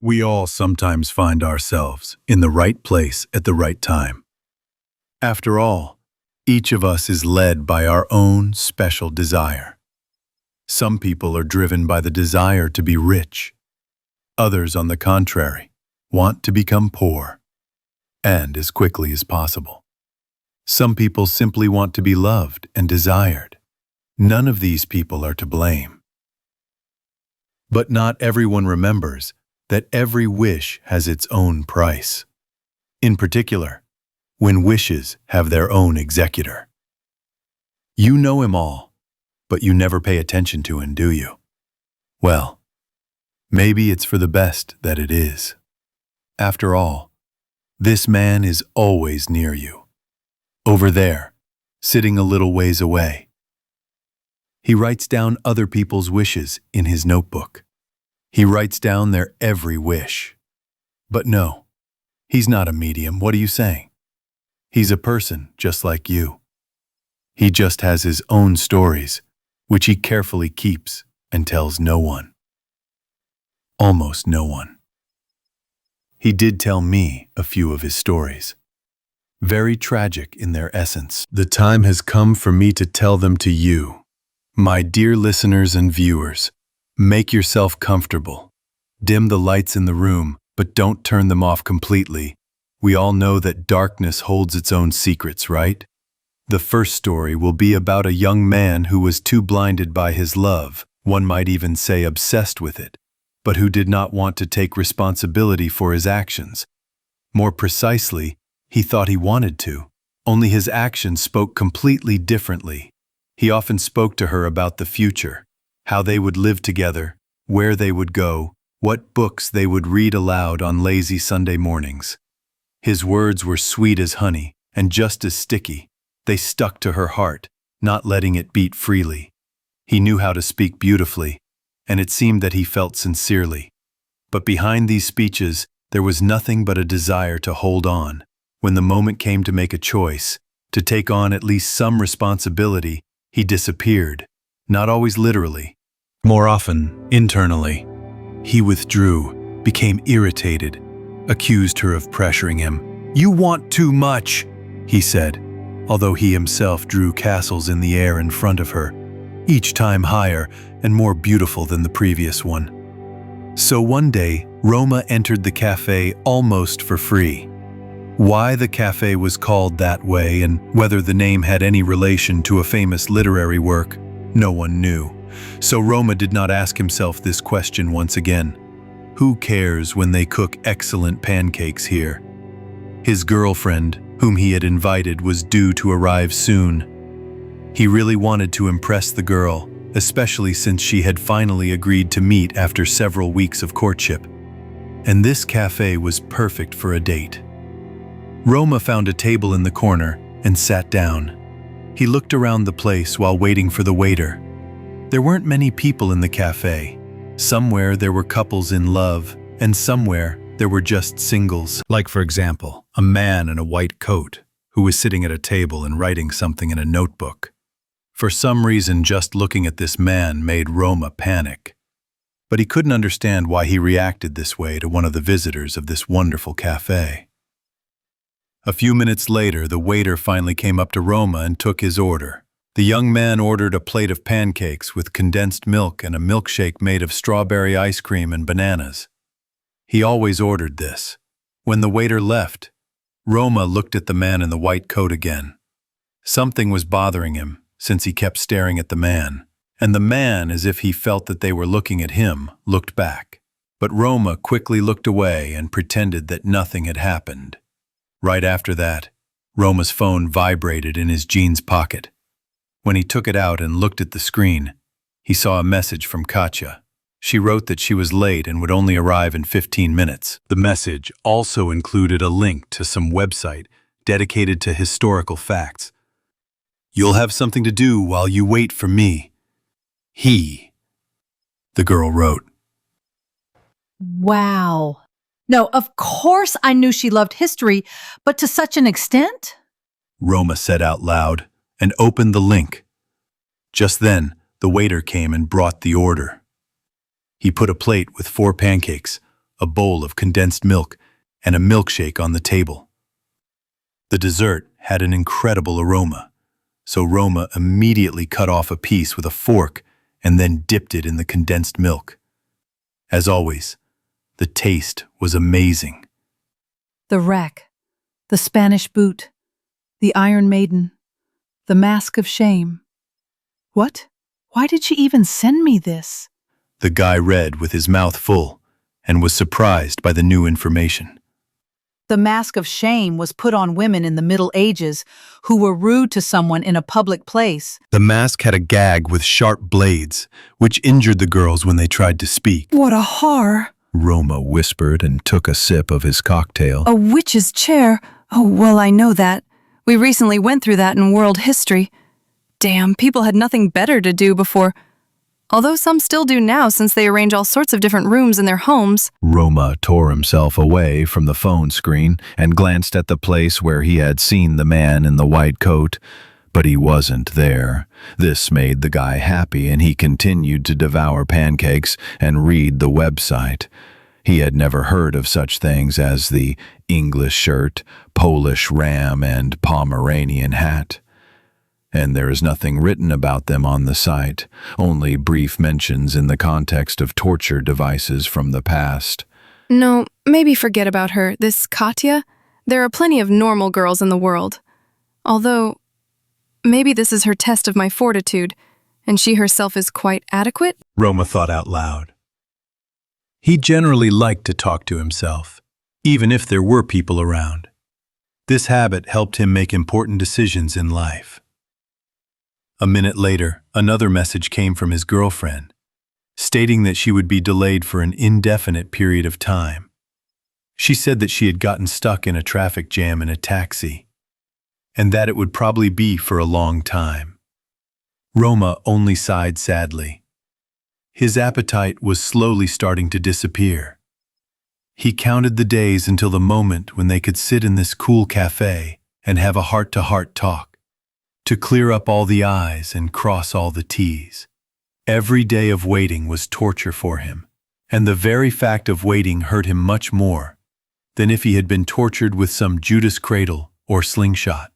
We all sometimes find ourselves in the right place at the right time. After all, each of us is led by our own special desire. Some people are driven by the desire to be rich. Others, on the contrary, want to become poor, and as quickly as possible. Some people simply want to be loved and desired. None of these people are to blame. But not everyone remembers that every wish has its own price. In particular, when wishes have their own executor. You know him all, but you never pay attention to him, do you? Well, maybe it's for the best that it is. After all, this man is always near you. Over there, sitting a little ways away. He writes down other people's wishes in his notebook. He writes down their every wish. But no, he's not a medium. What are you saying? He's a person just like you. He just has his own stories, which he carefully keeps and tells no one. Almost no one. He did tell me a few of his stories. Very tragic in their essence. The time has come for me to tell them to you. My dear listeners and viewers, make yourself comfortable. Dim the lights in the room, but don't turn them off completely. We all know that darkness holds its own secrets, right? The first story will be about a young man who was too blinded by his love, one might even say obsessed with it, but who did not want to take responsibility for his actions. More precisely, he thought he wanted to, only his actions spoke completely differently. He often spoke to her about the future, how they would live together, where they would go, what books they would read aloud on lazy Sunday mornings. His words were sweet as honey and just as sticky. They stuck to her heart, not letting it beat freely. He knew how to speak beautifully, and it seemed that he felt sincerely. But behind these speeches, there was nothing but a desire to hold on. When the moment came to make a choice, to take on at least some responsibility, he disappeared, not always literally. More often, internally. He withdrew, became irritated, accused her of pressuring him. "You want too much," he said, although he himself drew castles in the air in front of her, each time higher and more beautiful than the previous one. So one day, Roma entered the cafe almost for free. Why the cafe was called that way and whether the name had any relation to a famous literary work, no one knew. So Roma did not ask himself this question once again. Who cares when they cook excellent pancakes here? His girlfriend, whom he had invited, was due to arrive soon. He really wanted to impress the girl, especially since she had finally agreed to meet after several weeks of courtship. And this cafe was perfect for a date. Roma found a table in the corner and sat down. He looked around the place while waiting for the waiter. There weren't many people in the cafe. Somewhere there were couples in love, and somewhere there were just singles. Like, for example, a man in a white coat who was sitting at a table and writing something in a notebook. For some reason, just looking at this man made Roma panic. But he couldn't understand why he reacted this way to one of the visitors of this wonderful cafe. A few minutes later, the waiter finally came up to Roma and took his order. The young man ordered a plate of pancakes with condensed milk and a milkshake made of strawberry ice cream and bananas. He always ordered this. When the waiter left, Roma looked at the man in the white coat again. Something was bothering him, since he kept staring at the man, and the man, as if he felt that they were looking at him, looked back. But Roma quickly looked away and pretended that nothing had happened. Right after that, Roma's phone vibrated in his jeans pocket. When he took it out and looked at the screen, he saw a message from Katja. She wrote that she was late and would only arrive in 15 minutes. The message also included a link to some website dedicated to historical facts. "You'll have something to do while you wait for me. The girl wrote. Wow. No, of course I knew she loved history, but to such an extent? Roma said out loud and opened the link. Just then, the waiter came and brought the order. He put a plate with 4 pancakes, a bowl of condensed milk, and a milkshake on the table. The dessert had an incredible aroma, so Roma immediately cut off a piece with a fork and then dipped it in the condensed milk. As always, the taste was amazing. The rack, the Spanish boot, the Iron Maiden, the mask of shame. What? Why did she even send me this? The guy read with his mouth full and was surprised by the new information. The mask of shame was put on women in the Middle Ages who were rude to someone in a public place. The mask had a gag with sharp blades, which injured the girls when they tried to speak. What a horror! Roma whispered and took a sip of his cocktail. A witch's chair? Oh, well, I know that. We recently went through that in world history. Damn, people had nothing better to do before. Although some still do now since they arrange all sorts of different rooms in their homes. Roma tore himself away from the phone screen and glanced at the place where he had seen the man in the white coat, but he wasn't there. This made the guy happy, and he continued to devour pancakes and read the website. He had never heard of such things as the English shirt, Polish ram, and Pomeranian hat. And there is nothing written about them on the site, only brief mentions in the context of torture devices from the past. No, maybe forget about her, this Katya. There are plenty of normal girls in the world. Although, maybe this is her test of my fortitude, and she herself is quite adequate? Roma thought out loud. He generally liked to talk to himself, even if there were people around. This habit helped him make important decisions in life. A minute later, another message came from his girlfriend, stating that she would be delayed for an indefinite period of time. She said that she had gotten stuck in a traffic jam in a taxi, and that it would probably be for a long time. Roma only sighed sadly. His appetite was slowly starting to disappear. He counted the days until the moment when they could sit in this cool cafe and have a heart-to-heart talk, to clear up all the I's and cross all the T's. Every day of waiting was torture for him, and the very fact of waiting hurt him much more than if he had been tortured with some Judas cradle or slingshot.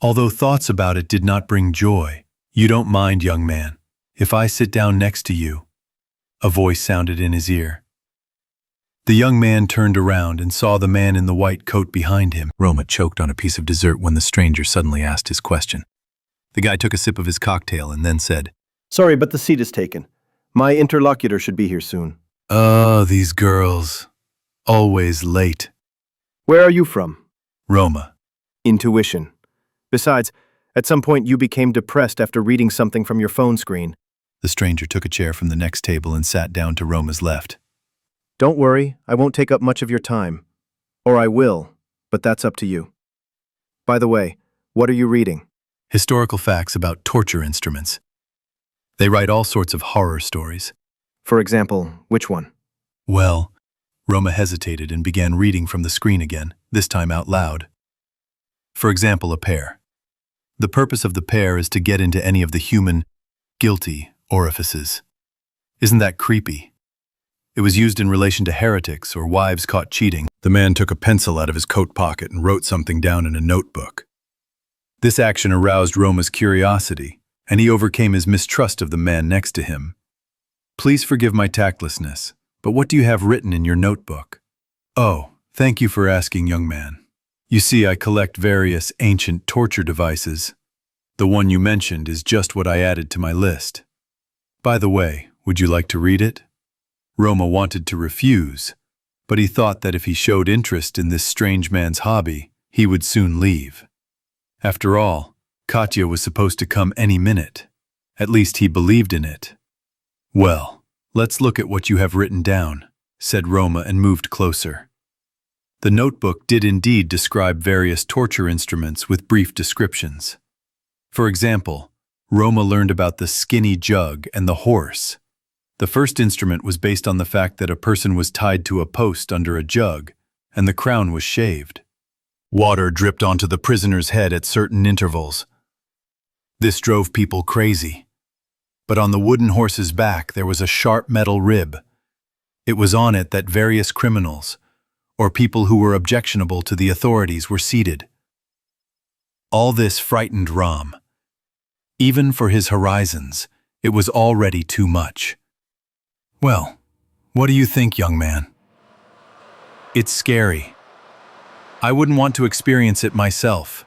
Although thoughts about it did not bring joy. "You don't mind, young man, if I sit down next to you?" a voice sounded in his ear. The young man turned around and saw the man in the white coat behind him. Roma choked on a piece of dessert when the stranger suddenly asked his question. The guy took a sip of his cocktail and then said, "Sorry, but the seat is taken. My interlocutor should be here soon." "Oh, these girls. Always late." "Where are you from?" "Roma." "Intuition. Besides, at some point you became depressed after reading something from your phone screen." The stranger took a chair from the next table and sat down to Roma's left. "Don't worry, I won't take up much of your time. Or I will, but that's up to you. By the way, what are you reading?" Historical facts about torture instruments. They write all sorts of horror stories. For example, which one? Well, Roma hesitated and began reading from the screen again, this time out loud. For example, a pear. The purpose of the pear is to get into any of the human, guilty orifices. Isn't that creepy? It was used in relation to heretics or wives caught cheating. The man took a pencil out of his coat pocket and wrote something down in a notebook. This action aroused Roma's curiosity, and he overcame his mistrust of the man next to him. "Please forgive my tactlessness, but what do you have written in your notebook?" "Oh, thank you for asking, young man. You see, I collect various ancient torture devices. The one you mentioned is just what I added to my list. By the way, would you like to read it?" Roma wanted to refuse, but he thought that if he showed interest in this strange man's hobby, he would soon leave. After all, Katya was supposed to come any minute. At least he believed in it. "Well, let's look at what you have written down," said Roma and moved closer. The notebook did indeed describe various torture instruments with brief descriptions. For example, Roma learned about the skinny jug and the horse. The first instrument was based on the fact that a person was tied to a post under a jug, and the crown was shaved. Water dripped onto the prisoner's head at certain intervals. This drove people crazy. But on the wooden horse's back there was a sharp metal rib. It was on it that various criminals, or people who were objectionable to the authorities, were seated. All this frightened Ram. Even for his horizons, it was already too much. Well, what do you think, young man? It's scary. I wouldn't want to experience it myself.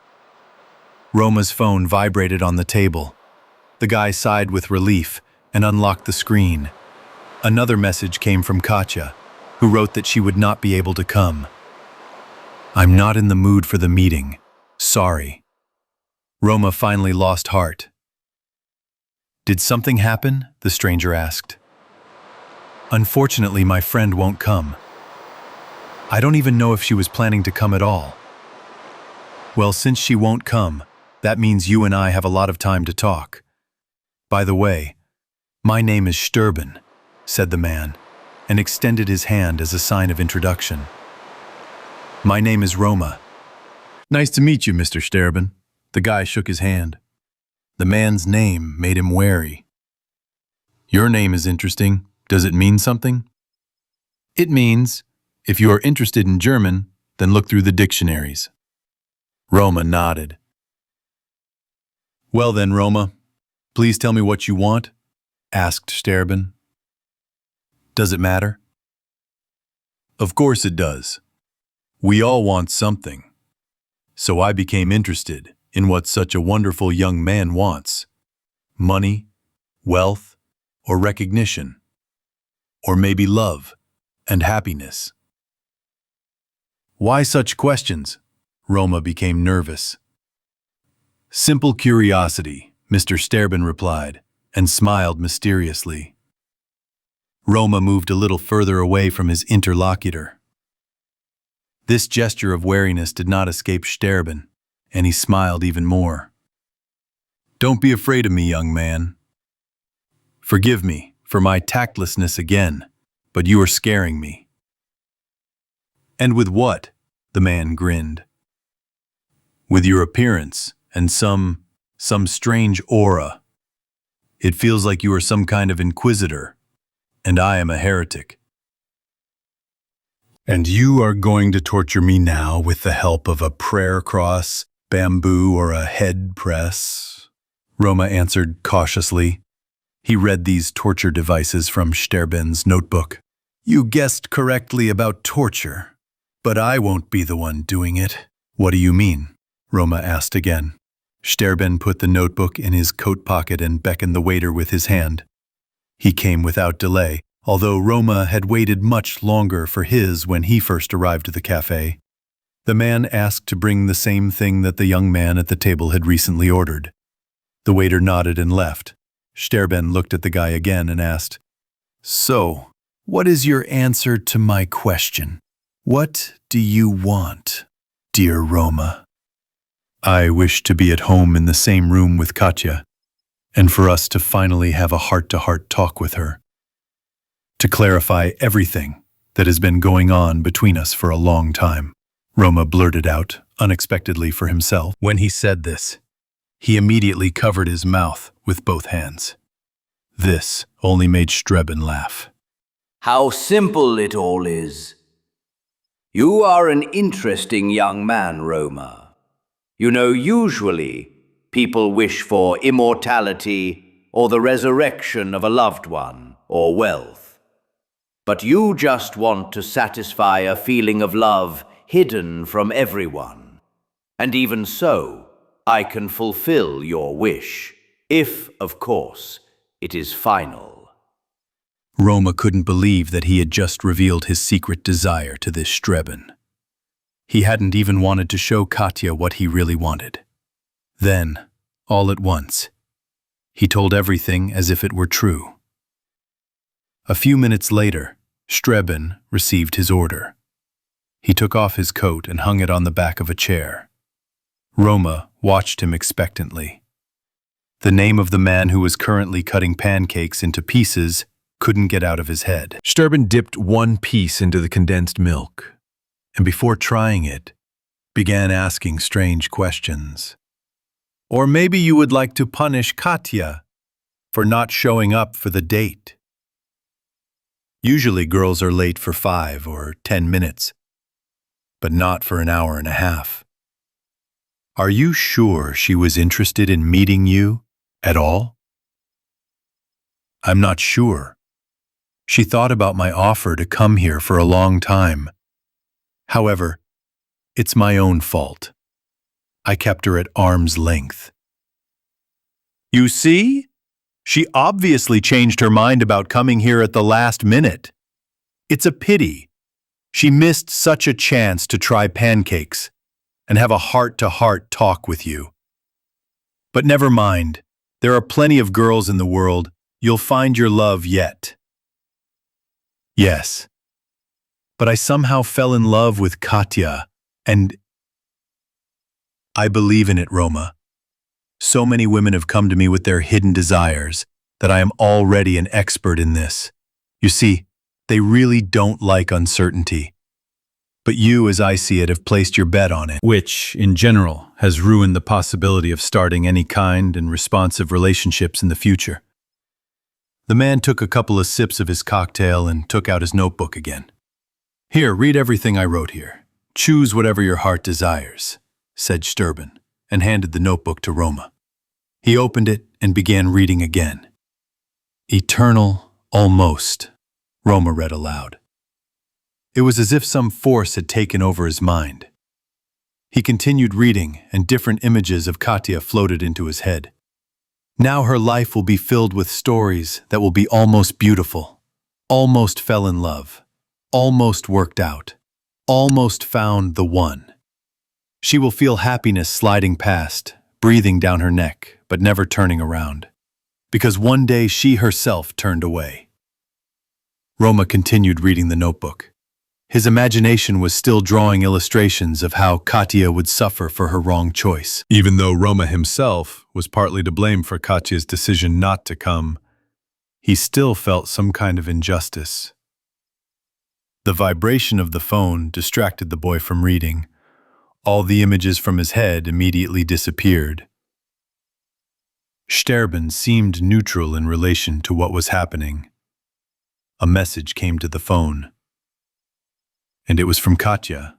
Roma's phone vibrated on the table. The guy sighed with relief and unlocked the screen. Another message came from Katya, who wrote that she would not be able to come. I'm not in the mood for the meeting. Sorry. Roma finally lost heart. Did something happen? The stranger asked. Unfortunately, my friend won't come. I don't even know if she was planning to come at all. Well, since she won't come, that means you and I have a lot of time to talk. By the way, my name is Sterben, said the man, and extended his hand as a sign of introduction. My name is Roma. Nice to meet you, Mr. Sterben. The guy shook his hand. The man's name made him wary. Your name is interesting. Does it mean something? It means, if you are interested in German, then look through the dictionaries. Roma nodded. Well then, Roma, please tell me what you want, asked Sterben. Does it matter? Of course it does. We all want something. So I became interested in what such a wonderful young man wants. Money, wealth, or recognition. Or maybe love and happiness. Why such questions? Roma became nervous. Simple curiosity, Mr. Sterben replied, and smiled mysteriously. Roma moved a little further away from his interlocutor. This gesture of wariness did not escape Sterben, and he smiled even more. Don't be afraid of me, young man. Forgive me for my tactlessness again, but you are scaring me. And with what? The man grinned. With your appearance and some strange aura. It feels like you are some kind of inquisitor, and I am a heretic. And you are going to torture me now with the help of a prayer cross, bamboo, or a head press? Roma answered cautiously. He read these torture devices from Sterben's notebook. You guessed correctly about torture, but I won't be the one doing it. What do you mean? Roma asked again. Sterben put the notebook in his coat pocket and beckoned the waiter with his hand. He came without delay, although Roma had waited much longer for his when he first arrived at the cafe. The man asked to bring the same thing that the young man at the table had recently ordered. The waiter nodded and left. Sterben looked at the guy again and asked, So, what is your answer to my question? What do you want, dear Roma? I wish to be at home in the same room with Katya, and for us to finally have a heart-to-heart talk with her, to clarify everything that has been going on between us for a long time. Roma blurted out, unexpectedly for himself. When he said this, he immediately covered his mouth with both hands. This only made Sterben laugh. How simple it all is. You are an interesting young man, Roma. You know, usually people wish for immortality or the resurrection of a loved one or wealth. But you just want to satisfy a feeling of love hidden from everyone. And even so, I can fulfill your wish, if, of course, it is final. Roma couldn't believe that he had just revealed his secret desire to this Sterben. He hadn't even wanted to show Katya what he really wanted. Then, all at once, he told everything as if it were true. A few minutes later, Sterben received his order. He took off his coat and hung it on the back of a chair. Roma watched him expectantly. The name of the man who was currently cutting pancakes into pieces couldn't get out of his head. Sterben dipped one piece into the condensed milk, and before trying it, began asking strange questions. Or maybe you would like to punish Katya for not showing up for the date. Usually girls are late for 5 or 10 minutes, but not for an hour and a half. Are you sure she was interested in meeting you at all? I'm not sure. She thought about my offer to come here for a long time. However, it's my own fault. I kept her at arm's length. You see? She obviously changed her mind about coming here at the last minute. It's a pity. She missed such a chance to try pancakes and have a heart-to-heart talk with you. But never mind. There are plenty of girls in the world. You'll find your love yet. Yes. But I somehow fell in love with Katya, and I believe in it, Roma. So many women have come to me with their hidden desires that I am already an expert in this. You see, they really don't like uncertainty. But you, as I see it, have placed your bet on it, which, in general, has ruined the possibility of starting any kind and responsive relationships in the future. The man took a couple of sips of his cocktail and took out his notebook again. Here, read everything I wrote here. Choose whatever your heart desires, said Sterben, and handed the notebook to Roma. He opened it and began reading again. Eternal, almost, Roma read aloud. It was as if some force had taken over his mind. He continued reading, and different images of Katya floated into his head. Now her life will be filled with stories that will be almost beautiful, almost fell in love, almost worked out, almost found the one. She will feel happiness sliding past, breathing down her neck, but never turning around, because one day she herself turned away. Roma continued reading the notebook. His imagination was still drawing illustrations of how Katya would suffer for her wrong choice. Even though Roma himself was partly to blame for Katya's decision not to come, he still felt some kind of injustice. The vibration of the phone distracted the boy from reading. All the images from his head immediately disappeared. Sterben seemed neutral in relation to what was happening. A message came to the phone. And it was from Katya.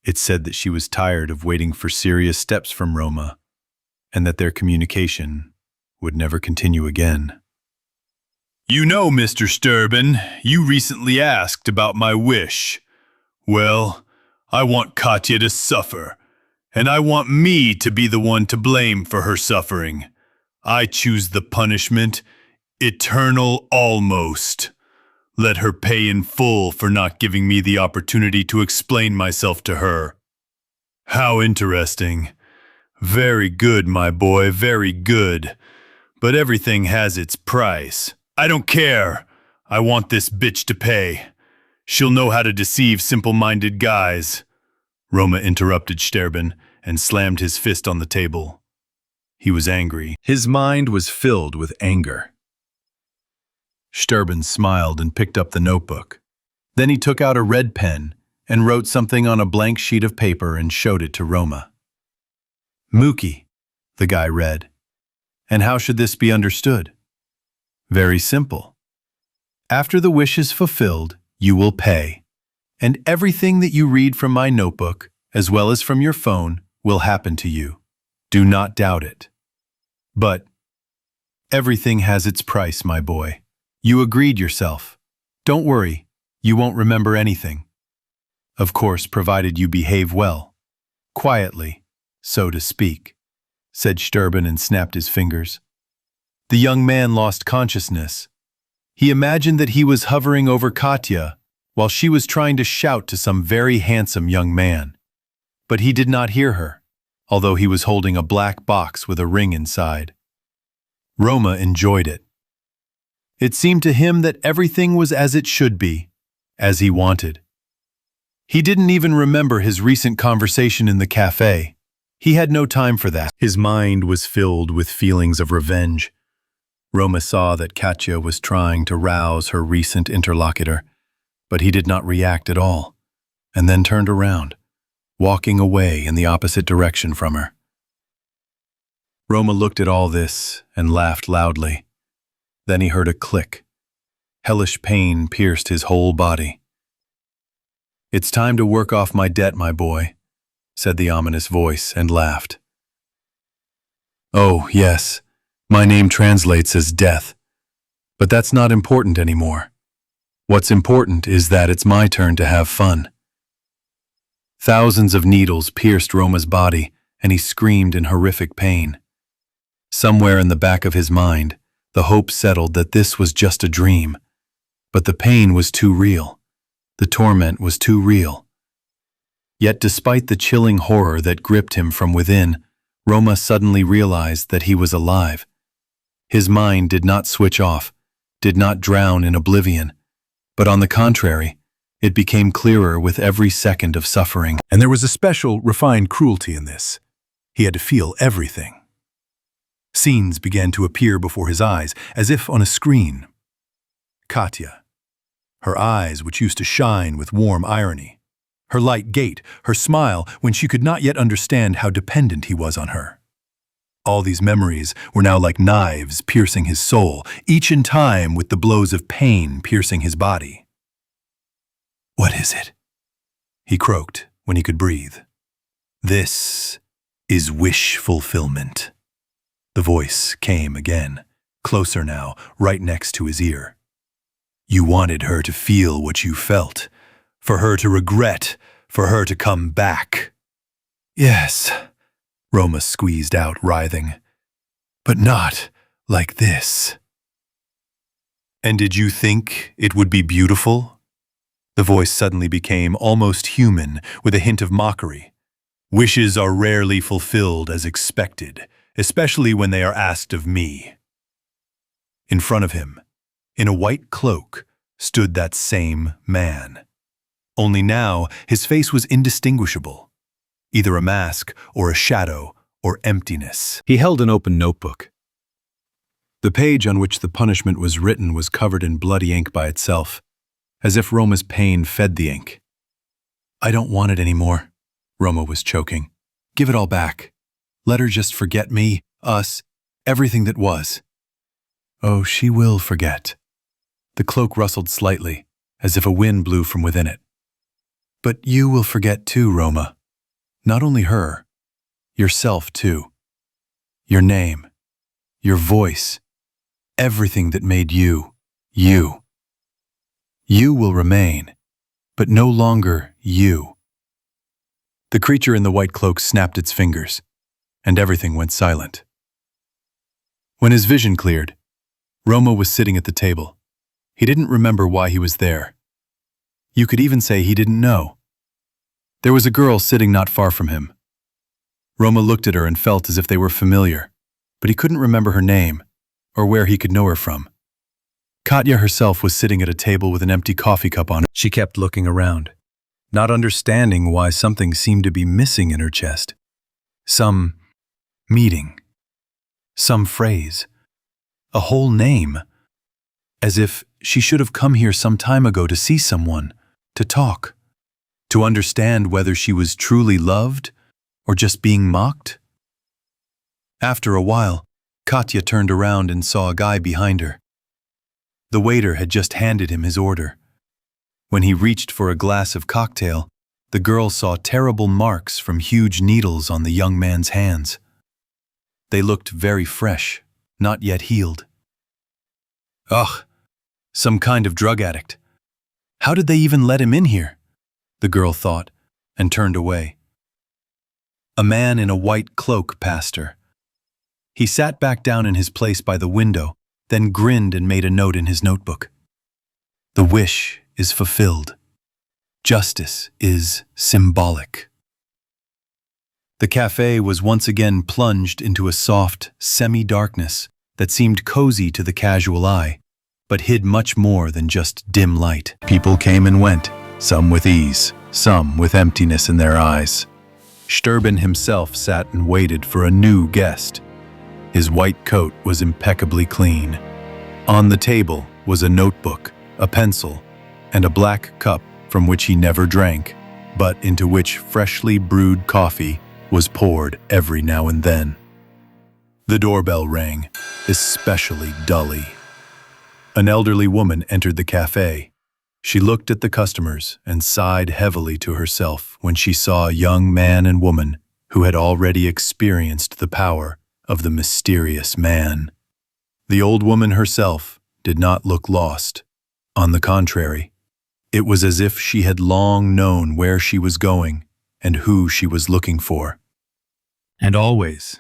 It said that she was tired of waiting for serious steps from Roma, and that their communication would never continue again. You know, Mr. Sterben, you recently asked about my wish. Well, I want Katya to suffer, and I want me to be the one to blame for her suffering. I choose the punishment, eternal almost. Let her pay in full for not giving me the opportunity to explain myself to her. How interesting. Very good, my boy, very good. But everything has its price. I don't care. I want this bitch to pay. She'll know how to deceive simple-minded guys. Roma interrupted Sterben and slammed his fist on the table. He was angry. His mind was filled with anger. Sterben smiled and picked up the notebook. Then he took out a red pen and wrote something on a blank sheet of paper and showed it to Roma. Mookie, the guy read. And how should this be understood? Very simple. After the wish is fulfilled, you will pay. And everything that you read from my notebook, as well as from your phone, will happen to you. Do not doubt it. But everything has its price, my boy. You agreed yourself. Don't worry, you won't remember anything. Of course, provided you behave well. Quietly, so to speak, said Sterben and snapped his fingers. The young man lost consciousness. He imagined that he was hovering over Katya while she was trying to shout to some very handsome young man. But he did not hear her, although he was holding a black box with a ring inside. Roma enjoyed it. It seemed to him that everything was as it should be, as he wanted. He didn't even remember his recent conversation in the cafe. He had no time for that. His mind was filled with feelings of revenge. Roma saw that Katya was trying to rouse her recent interlocutor, but he did not react at all, and then turned around, walking away in the opposite direction from her. Roma looked at all this and laughed loudly. Then he heard a click. Hellish pain pierced his whole body. "It's time to work off my debt, my boy," said the ominous voice, and laughed. "Oh, yes, my name translates as death. But that's not important anymore. What's important is that it's my turn to have fun." Thousands of needles pierced Roma's body, and he screamed in horrific pain. Somewhere in the back of his mind, the hope settled that this was just a dream. But the pain was too real. The torment was too real. Yet despite the chilling horror that gripped him from within, Roma suddenly realized that he was alive. His mind did not switch off, did not drown in oblivion, but on the contrary, it became clearer with every second of suffering. And there was a special, refined cruelty in this. He had to feel everything. Scenes began to appear before his eyes, as if on a screen. Katya. Her eyes, which used to shine with warm irony. Her light gait, her smile when she could not yet understand how dependent he was on her. All these memories were now like knives piercing his soul, each in time with the blows of pain piercing his body. "What is it?" he croaked when he could breathe. "This is wish fulfillment." The voice came again, closer now, right next to his ear. "You wanted her to feel what you felt, for her to regret, for her to come back." "Yes," Roma squeezed out, writhing. "But not like this." "And did you think it would be beautiful?" The voice suddenly became almost human, with a hint of mockery. "Wishes are rarely fulfilled as expected, especially when they are asked of me." In front of him, in a white cloak, stood that same man. Only now his face was indistinguishable, either a mask or a shadow or emptiness. He held an open notebook. The page on which the punishment was written was covered in bloody ink by itself, as if Roma's pain fed the ink. "I don't want it anymore," Roma was choking. "Give it all back. Let her just forget me, us, everything that was." "Oh, she will forget." The cloak rustled slightly, as if a wind blew from within it. "But you will forget too, Roma. Not only her, yourself too. Your name, your voice, everything that made you, you. You will remain, but no longer you." The creature in the white cloak snapped its fingers, and everything went silent. When his vision cleared, Roma was sitting at the table. He didn't remember why he was there. You could even say he didn't know. There was a girl sitting not far from him. Roma looked at her and felt as if they were familiar, but he couldn't remember her name or where he could know her from. Katya herself was sitting at a table with an empty coffee cup on it. She kept looking around, not understanding why something seemed to be missing in her chest. Some meeting, some phrase, a whole name, as if she should have come here some time ago to see someone, to talk, to understand whether she was truly loved or just being mocked. After a while, Katya turned around and saw a guy behind her. The waiter had just handed him his order. When he reached for a glass of cocktail, the girl saw terrible marks from huge needles on the young man's hands. They looked very fresh, not yet healed. Ugh, some kind of drug addict. How did they even let him in here? The girl thought, and turned away. A man in a white cloak passed her. He sat back down in his place by the window, then grinned and made a note in his notebook. The wish is fulfilled. Justice is symbolic. The cafe was once again plunged into a soft, semi-darkness that seemed cozy to the casual eye, but hid much more than just dim light. People came and went, some with ease, some with emptiness in their eyes. Sterben himself sat and waited for a new guest. His white coat was impeccably clean. On the table was a notebook, a pencil, and a black cup from which he never drank, but into which freshly brewed coffee was poured every now and then. The doorbell rang, especially dully. An elderly woman entered the cafe. She looked at the customers and sighed heavily to herself when she saw a young man and woman who had already experienced the power of the mysterious man. The old woman herself did not look lost. On the contrary, it was as if she had long known where she was going and who she was looking for. And always,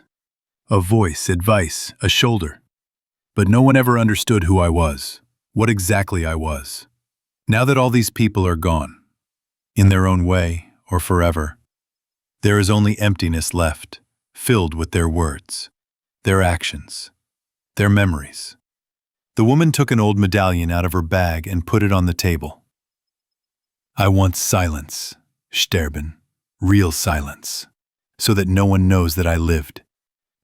a voice, advice, a shoulder. But no one ever understood who I was, what exactly I was. Now that all these people are gone, in their own way or forever, there is only emptiness left, filled with their words, their actions, their memories. The woman took an old medallion out of her bag and put it on the table. I want silence, Sterben, real silence, so that no one knows that I lived.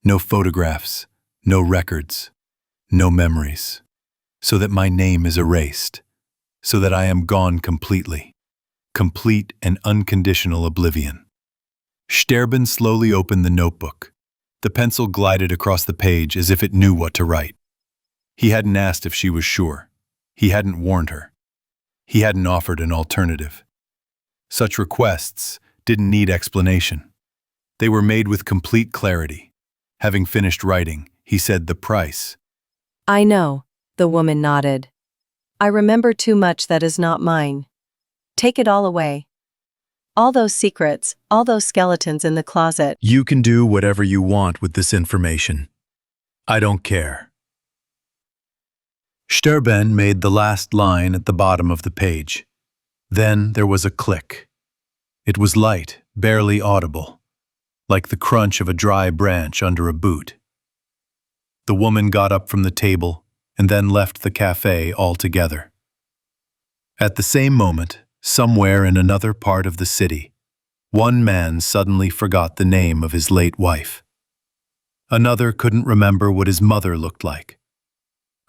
No photographs, no records, no memories, so that my name is erased, so that I am gone completely, complete and unconditional oblivion. Sterben slowly opened the notebook. The pencil glided across the page as if it knew what to write. He hadn't asked if she was sure. He hadn't warned her. He hadn't offered an alternative. Such requests didn't need explanation. They were made with complete clarity. Having finished writing, he said the price. I know, the woman nodded. I remember too much that is not mine. Take it all away. All those secrets, all those skeletons in the closet. You can do whatever you want with this information. I don't care. Sterben made the last line at the bottom of the page. Then there was a click. It was light, barely audible, like the crunch of a dry branch under a boot. The woman got up from the table and then left the cafe altogether. At the same moment, somewhere in another part of the city, one man suddenly forgot the name of his late wife. Another couldn't remember what his mother looked like.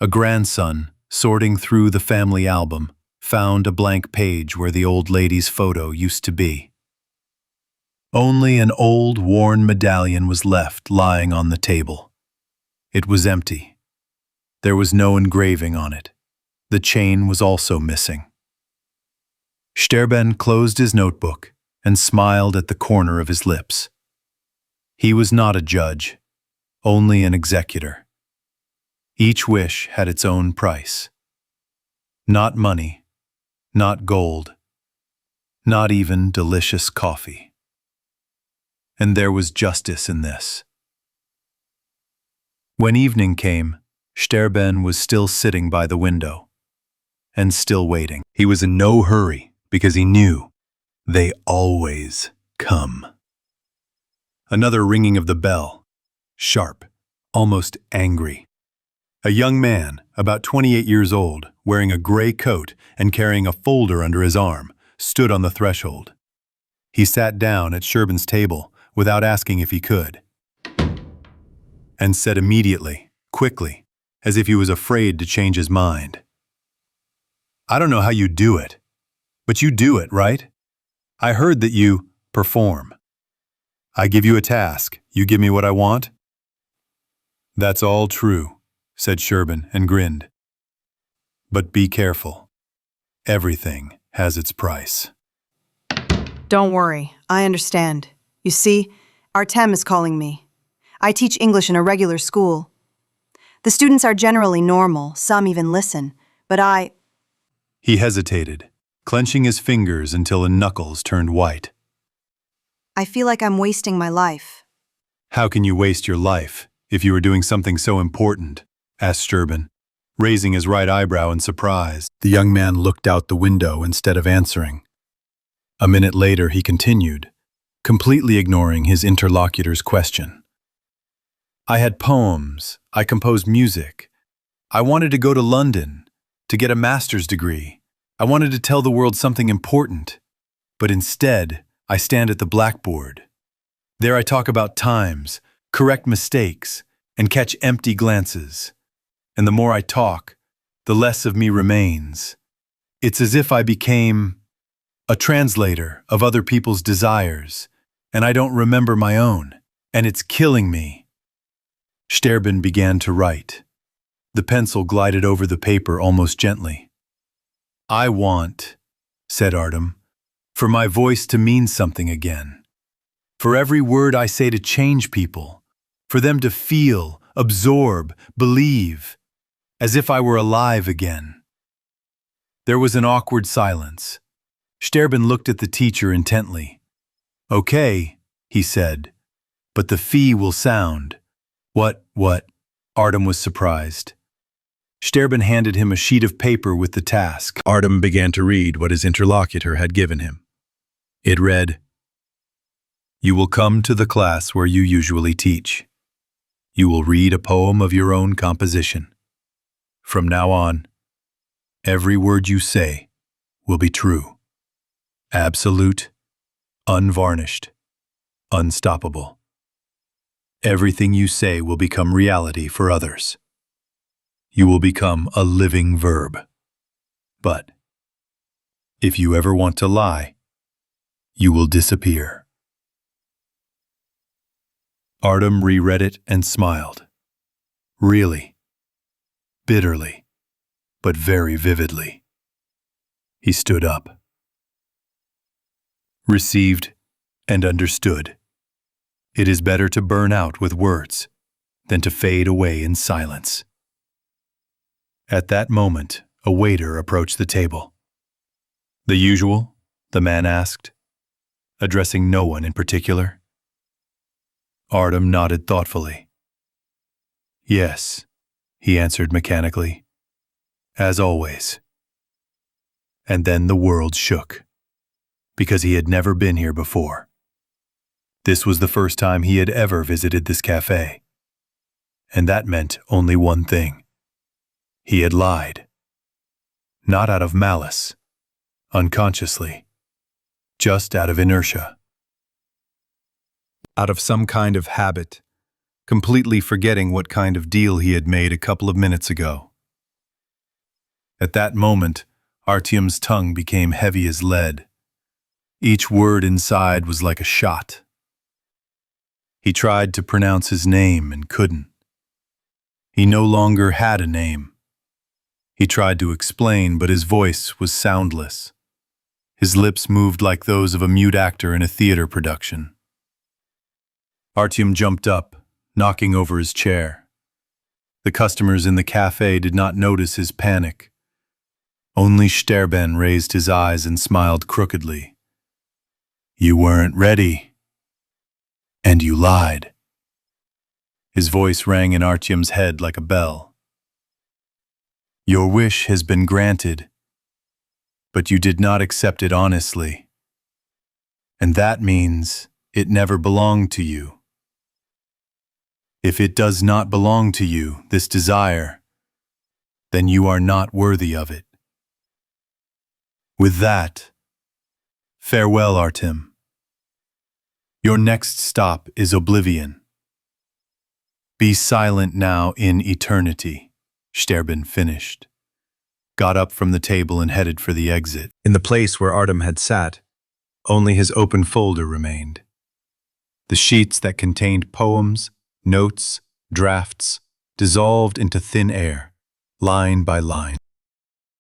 A grandson, sorting through the family album, found a blank page where the old lady's photo used to be. Only an old, worn medallion was left lying on the table. It was empty. There was no engraving on it. The chain was also missing. Sterben closed his notebook and smiled at the corner of his lips. He was not a judge, only an executor. Each wish had its own price. Not money, not gold, not even delicious coffee. And there was justice in this. When evening came, Sterben was still sitting by the window, and still waiting. He was in no hurry, because he knew they always come. Another ringing of the bell, sharp, almost angry. A young man, about 28 years old, wearing a gray coat and carrying a folder under his arm, stood on the threshold. He sat down at Sterben's table without asking if he could, and said immediately, quickly, as if he was afraid to change his mind. I don't know how you do it, but you do it, right? I heard that you perform. I give you a task, you give me what I want? That's all true, said Sterben and grinned. But be careful. Everything has its price. Don't worry, I understand. You see, Artem is calling me. I teach English in a regular school. The students are generally normal, some even listen, but He hesitated, clenching his fingers until the knuckles turned white. I feel like I'm wasting my life. How can you waste your life if you are doing something so important? Asked Sterben, raising his right eyebrow in surprise. The young man looked out the window instead of answering. A minute later he continued, completely ignoring his interlocutor's question. I had poems, I composed music. I wanted to go to London, to get a master's degree. I wanted to tell the world something important. But instead, I stand at the blackboard. There I talk about times, correct mistakes, and catch empty glances. And the more I talk, the less of me remains. It's as if I became a translator of other people's desires, and I don't remember my own, and it's killing me. Sterben began to write. The pencil glided over the paper almost gently. I want, said Artem, for my voice to mean something again. For every word I say to change people, for them to feel, absorb, believe, as if I were alive again. There was an awkward silence. Sterben looked at the teacher intently. Okay, he said, but the fee will sound. What? Artem was surprised. Sterben handed him a sheet of paper with the task. Artem began to read what his interlocutor had given him. It read, "You will come to the class where you usually teach. You will read a poem of your own composition. From now on, every word you say will be true, absolute, unvarnished, unstoppable. Everything you say will become reality for others. You will become a living verb. But if you ever want to lie, you will disappear." Artem reread it and smiled. Really, bitterly, but very vividly. He stood up. Received and understood. It is better to burn out with words than to fade away in silence. At that moment, a waiter approached the table. The usual? The man asked, addressing no one in particular. Artem nodded thoughtfully. Yes, he answered mechanically, as always. And then the world shook, because he had never been here before. This was the first time he had ever visited this cafe. And that meant only one thing. He had lied. Not out of malice, unconsciously, just out of inertia. Out of some kind of habit, completely forgetting what kind of deal he had made a couple of minutes ago. At that moment, Artyom's tongue became heavy as lead. Each word inside was like a shot. He tried to pronounce his name and couldn't. He no longer had a name. He tried to explain, but his voice was soundless. His lips moved like those of a mute actor in a theater production. Artyom jumped up, knocking over his chair. The customers in the cafe did not notice his panic. Only Sterben raised his eyes and smiled crookedly. You weren't ready. And you lied. His voice rang in Artyom's head like a bell. Your wish has been granted, but you did not accept it honestly. And that means it never belonged to you. If it does not belong to you, this desire, then you are not worthy of it. With that, farewell, Artyom. Your next stop is oblivion. Be silent now in eternity, Sterben finished, got up from the table and headed for the exit. In the place where Artem had sat, only his open folder remained. The sheets that contained poems, notes, drafts, dissolved into thin air, line by line.